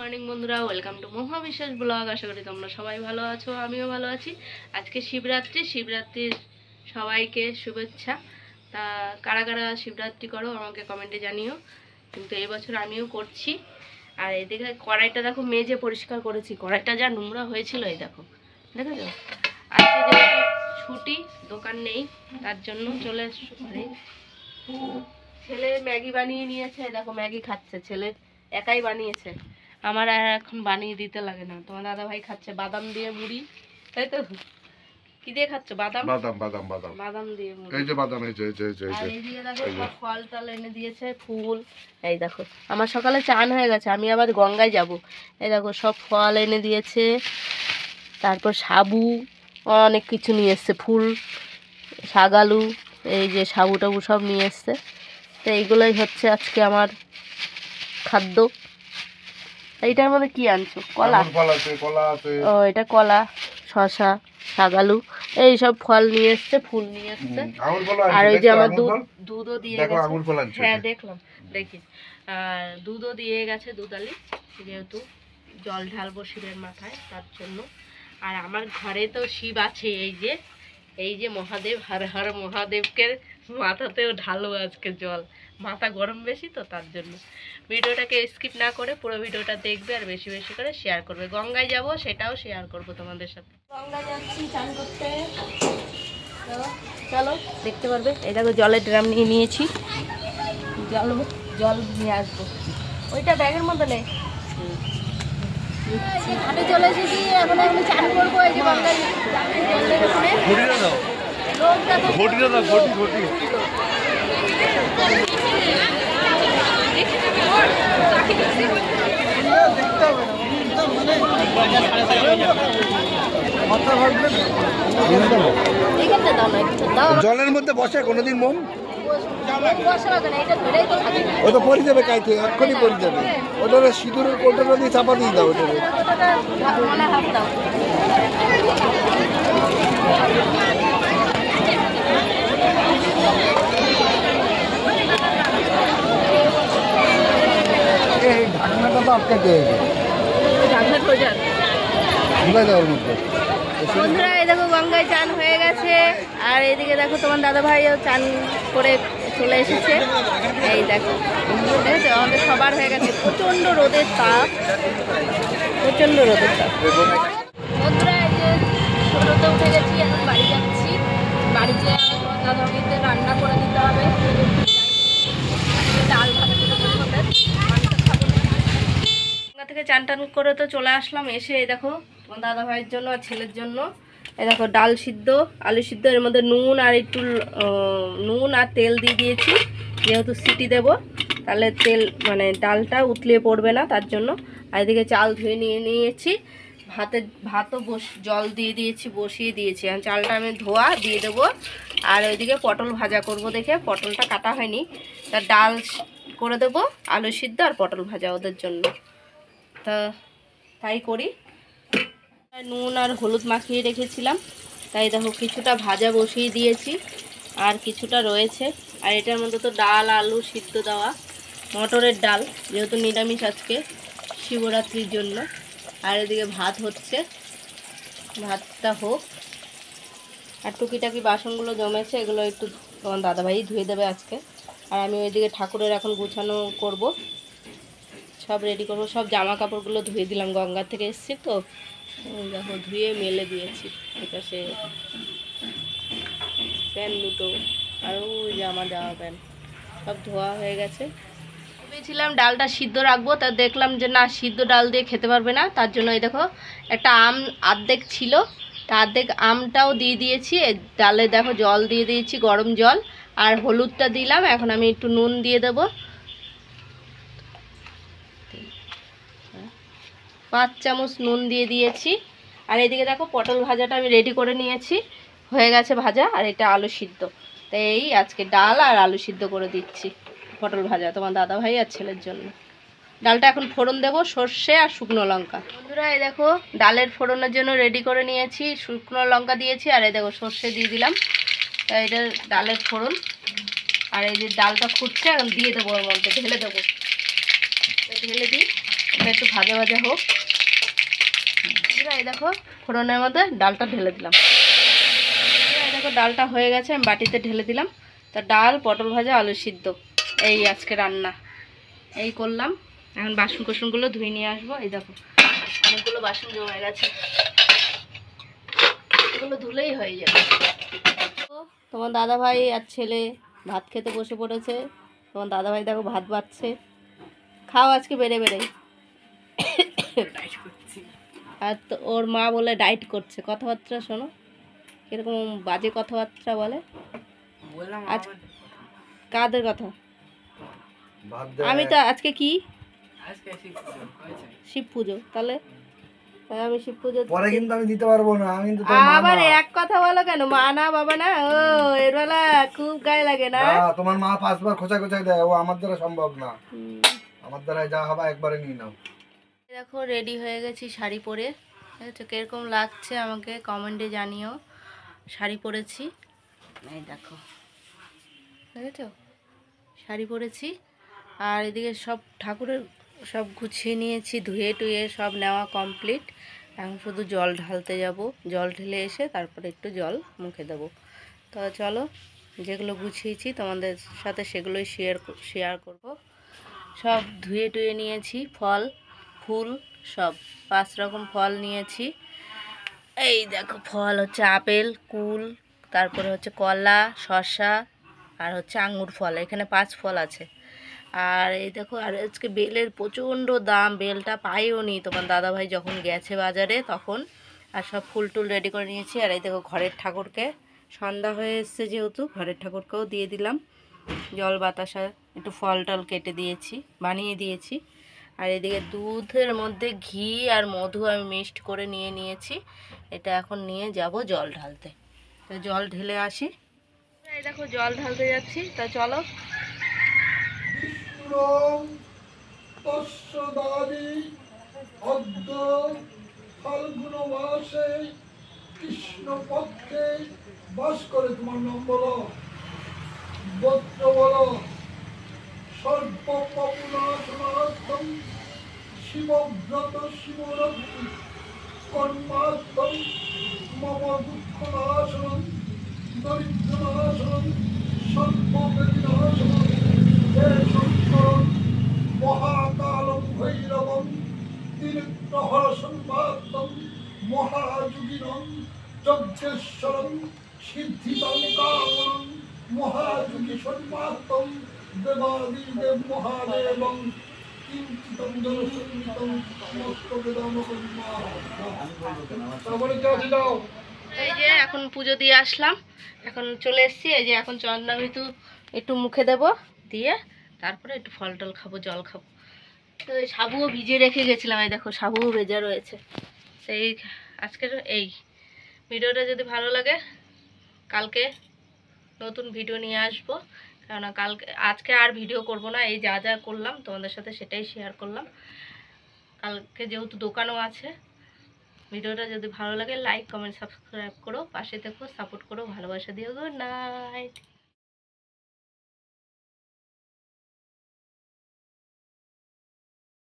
Morning বন্ধুরা, welcome to Mahabiswas blog. আশা করি তোমরা সবাই ভালো আছো, আমিও ভালো আছি। আজকে শিবরাত্রির সবাইকে শুভেচ্ছা। তা কারা কারা শিবরাত্রি করো আমাকে কমেন্টে জানিও। কিন্তু এই বছর আমিও করছি। আর এদিকে কড়াইটা দেখো, মেজে পরিষ্কার করেছি। কড়াইটা যা নোংরা হয়েছিল, এই দেখো, দেখেছো। আজকে যেহেতু ছুটি, দোকান নেই, তার জন্য চলে এসছো। ছেলে ম্যাগি বানিয়ে নিয়েছে, দেখো ম্যাগি খাচ্ছে। ছেলে একাই বানিয়েছে, আমার আর এখন বানিয়ে দিতে লাগে না। তোমার দাদা ভাই খাচ্ছে বাদাম দিয়ে মুড়ি, তাই তো? কি দিয়ে খাচ্ছ? বাদাম বাদাম দিয়ে মুড়ি। এই যে বাদাম, এই যে আর এইদিকে দেখো সব ফল টল এনে দিয়েছে, ফুল। এই দেখো আমার সকালে চান হয়ে গেছে, আমি আবার গঙ্গায় যাব। এই দেখো সব ফল এনে দিয়েছে, তারপর সাবু, অনেক কিছু নিয়ে এসছে, ফুল, শাকালু, এই যে সাবু টাবু সব নিয়ে এসছে। তো এইগুলোই হচ্ছে আজকে আমার খাদ্য। এইটার মধ্যে কি আনছো? কলা? ও, এটা কলা, শসা, শাকালু, এই সব ফল নিয়ে এসছে, ফুল নিয়ে এসছে। আর ওই যে আমার দুধও দিয়ে গেছে। হ্যাঁ দেখলাম, দেখি। আর দুধও দিয়ে গেছে, দুধালি, যেহেতু জল ঢালবো শিবের মাথায়, তার জন্য। আর আমার ঘরে তো শিব আছে, এই যে মহাদেব, হর হর মহাদেবকে মাথাতেও ঢালবো আজকে জল। মাথা গরম বেশি তো, তার জন্য। ভিডিওটাকে স্কিপ না করে পুরো ভিডিওটা দেখবে, আর বেশি বেশি করে শেয়ার করবে। গঙ্গায় যাব, সেটাও শেয়ার করব তোমাদের সাথে। গঙ্গায় যাচ্ছি চান করতে, চলো দেখতে পারবে। এই দেখো জলের ড্রাম নিয়ে নিয়েছি, জল নিয়ে আসবো। ওইটা ব্যাগের মধ্যে নেই। আমি চলে এসেছি, এখন আমি চান করবো। এই যে গঙ্গায় জলের মধ্যে বসে কোনোদিন মন ও তো পরি যাবে, কাইতে এক্ষুনি পরি যাবে। ওটা সিঁদুরের কোটোটা দিয়ে চাপা দিয়ে দাও। ওটা এই ঢাকনাটা তো আটকাতে হবে, দেওয়ার মধ্যে। বন্ধুরা এই দেখো গঙ্গায় চান হয়ে গেছে, আর এদিকে দেখো তোমার দাদা ভাইও চান করে চলে এসেছে। এই দেখো, দেখেছো আমাদের সবার হয়ে গেছে। প্রচণ্ড রোদের তাপ, প্রচণ্ড রোদের তাপ। বন্ধুরা এই যে ছোটোতে উঠে গেছি, এখন বাড়ি যাচ্ছি। বাড়ি যেয়ে তোমার দাদা ভাইকে রান্না করে দিতে হবে, ডাল ভাত থেকে চান টান করে তো চলে আসলাম। এসে এই দেখো তোমার দাদা ভাইয়ের জন্য আর ছেলের জন্য এই দেখো ডাল সিদ্ধ, আলু সিদ্ধ, এর মধ্যে নুন আর একটু নুন আর তেল দিয়ে দিয়েছি। যেহেতু সিটি দেব, তাহলে তেল মানে ডালটা উতলিয়ে পড়বে না, তার জন্য। আর এদিকে চাল ধুয়ে নিয়ে নিয়েছি, ভাতও জল দিয়ে দিয়েছি, বসিয়ে দিয়েছি। আর চালটা আমি ধোয়া দিয়ে দেবো। আর ওইদিকে পটল ভাজা করব, দেখে পটলটা কাটা হয়নি, তা ডাল করে দেবো, আলু সিদ্ধ আর পটল ভাজা ওদের জন্য। তাই করি। নুন আর হলুদ মাখিয়ে রেখেছিলাম, তাই দেখো কিছুটা ভাজা বসিয়ে দিয়েছি, আর কিছুটা রয়েছে। আর এটার মধ্যে তো ডাল আলু সিদ্ধ দেওয়া, মটরের ডাল, যেহেতু নিরামিষ আজকে শিবরাত্রির জন্য। আর এদিকে ভাত হচ্ছে, ভাতটা হোক। আর টুকিটাকি বাসনগুলো জমেছে, এগুলো একটু তোমার দাদাভাই ধুয়ে দেবে আজকে। আর আমি ওইদিকে ঠাকুরের এখন গুছানো করব, সব রেডি করবো। সব জামা কাপড়গুলো ধুয়ে দিলাম, গঙ্গা থেকে এসেছি তো, দেখো ধুয়ে মেলে দিয়েছি। এটা সে প্যান্ট দুটো আর ওই জামা প্যান্ট সব ধোয়া হয়ে গেছে। ভেবেছিলাম ডালটা সিদ্ধ রাখবো, তা দেখলাম যে না, সিদ্ধ ডাল দিয়ে খেতে পারবে না। তার জন্য এই দেখো একটা আম অর্ধেক ছিল, তা অর্ধেক আমটাও দিয়ে দিয়েছি। ডালে দেখো জল দিয়ে দিয়েছি, গরম জল, আর হলুদটা দিলাম। এখন আমি একটু নুন দিয়ে দেবো, 5 চামচ নুন দিয়ে দিয়েছি। আর এদিকে দেখো পটল ভাজাটা আমি রেডি করে নিয়েছি, হয়ে গেছে ভাজা। আর এটা আলু সিদ্ধ, তাই এই আজকে ডাল আর আলু সিদ্ধ করে দিচ্ছি, পটল ভাজা তোমার দাদা ভাই আর ছেলের জন্য। ডালটা এখন ফোড়ন দেবো, সর্ষে আর শুকনো লঙ্কা। বন্ধুরা এই দেখো ডালের ফোড়নের জন্য রেডি করে নিয়েছি, শুকনো লঙ্কা দিয়েছি, আর এই দেখো সর্ষে দিয়ে দিলাম। তাই এটা ডালের ফোড়ন। আর এই যে ডালটা ফুটছে, এখন দিয়ে দেবো, ওর মধ্যে ঢেলে দেবো। ঢেলে দিই, এটা একটু ভাজা ভাজা হোক। এই দেখো ফোড়নের মধ্যে ডালটা ঢেলে দিলাম। এই দেখো ডালটা হয়ে গেছে, আমি বাটিতে ঢেলে দিলাম। তা ডাল, পটল ভাজা, আলু সিদ্ধ, এই আজকে রান্না এই করলাম। এখন বাসন কোসনগুলো ধুয়ে নিয়ে আসবো। এই দেখো অনেকগুলো বাসন জমে গেছে, এগুলো ধুলেই হয়ে যাবে। তোমার দাদা ভাই আর ছেলে ভাত খেতে বসে পড়েছে। তোমার দাদা ভাই দেখো ভাত বাড়ছে। খাও আজকে বেড়ে বেড়ে। আর তো ওর মা বলে ডায়েট করছে। কথাবার্তা শোনো কিরকম বাজে কথাবার্তা বলে। আজ কাদের কথা? আমি তো আজকে কি শিব পুজো, তাহলে আমি শিব পুজো পরে কিন্তু আমি দিতে পারবো না, আমি কিন্তু তোর মা আবার না। এক কথা বলো কেন? মা না বাবা না? ও এর বেলা খুব গায়ে লাগে না। না, তোমার মা 5 বার খোঁচা খোঁচা দেয়, ও আমার দ্বারা সম্ভব না। আমার দ্বারা যা হবে একবারে নিয়ে নাও। দেখো রেডি হয়ে গেছি শাড়ি পরে। দেখো কিরকম লাগছে আমাকে কমেন্টে জানিও। শাড়ি পরেছি, এই দেখো দেখেছো শাড়ি পরেছি। আর এদিকে সব ঠাকুরের সব গুছিয়ে নিয়েছি, ধুয়ে টুয়ে সব নেওয়া কমপ্লিট। এখন শুধু জল ঢালতে যাব। জল ঢেলে এসে তারপরে একটু জল মুখে দেবো। তো চলো যেগুলো গুছিয়েছি তোমাদের সাথে সেগুলোই শেয়ার করব। সব ধুয়ে টুয়ে নিয়েছি, ফল ফুল সব 5 রকম ফল নিয়েছি। এই দেখো ফল হচ্ছে আপেল, কুল, তারপরে হচ্ছে কলা, শসা, আর হচ্ছে আঙ্গুর ফল। এখানে 5 ফল আছে। আর এই দেখো, আর আজকে বেলের প্রচণ্ড দাম, বেলটা পাইও নি তোমার দাদাভাই যখন গেছে বাজারে তখন। আর সব ফুল টুল রেডি করে নিয়েছি। আর এই দেখো ঘরের ঠাকুরকে, সন্ধ্যা হয়ে এসছে যেহেতু ঘরের ঠাকুরকেও দিয়ে দিলাম জল বাতাসা, একটু ফল টল কেটে দিয়েছি, বানিয়ে দিয়েছি। আর এদিকে দুধের মধ্যে ঘি আর মধু আমি মিক্সড করে নিয়ে নিয়েছি। এটা এখন নিয়ে যাব জল ঢালতে। তো জল ঢেলে আসি। এই দেখো জল ঢালতে যাচ্ছি, তা চলো। ফাল্গুন মাসে কৃষ্ণ পক্ষে বাস করে তোমার নাম বলো, গোত্র বলো। সর্বপপুনাশনার্থম শিবব্রত শিবরক্তি কর্মার্থম মম দুঃখনাশনম দরিদ্রনাশনম সর্ববেদনাশনম হে শঙ্কর মহাকালম ভৈরবম ত্রিনেত্রহর সংবাদম মহাযুগিনম যজ্ঞেশ্বরম সিদ্ধিতম কামনম মহাযুগি সংবাদম দেবাদিদেব মহাদেবং কিঞ্চিতম জনসংগীতম সমস্ত বেদাম কর্মা। তারপরে কি দাও? এই যে এখন পুজো দিয়ে আসলাম, এখন চলে এসেছি। এই যে এখন চন্দনা ভিতু একটু মুখে দেব, দিয়ে তারপরে একটু ফল টল খাবো, জল খাবো। তো এই সাবুও ভিজিয়ে রেখে গেছিলাম, এই দেখো সাবুও ভেজা রয়েছে। তো এই আজকের এই ভিডিওটা যদি ভালো লাগে কালকে নতুন ভিডিও নিয়ে আসবো। কেননা আজকে আর ভিডিও করব না, এই যা যা করলাম তোমাদের সাথে সেটাই শেয়ার করলাম। কালকে যেহেতু দোকানও আছে। ভিডিওটা যদি ভালো লাগে লাইক কমেন্ট সাবস্ক্রাইব করো, পাশে থেকো, সাপোর্ট করো, ভালোবাসা দিও। Good night.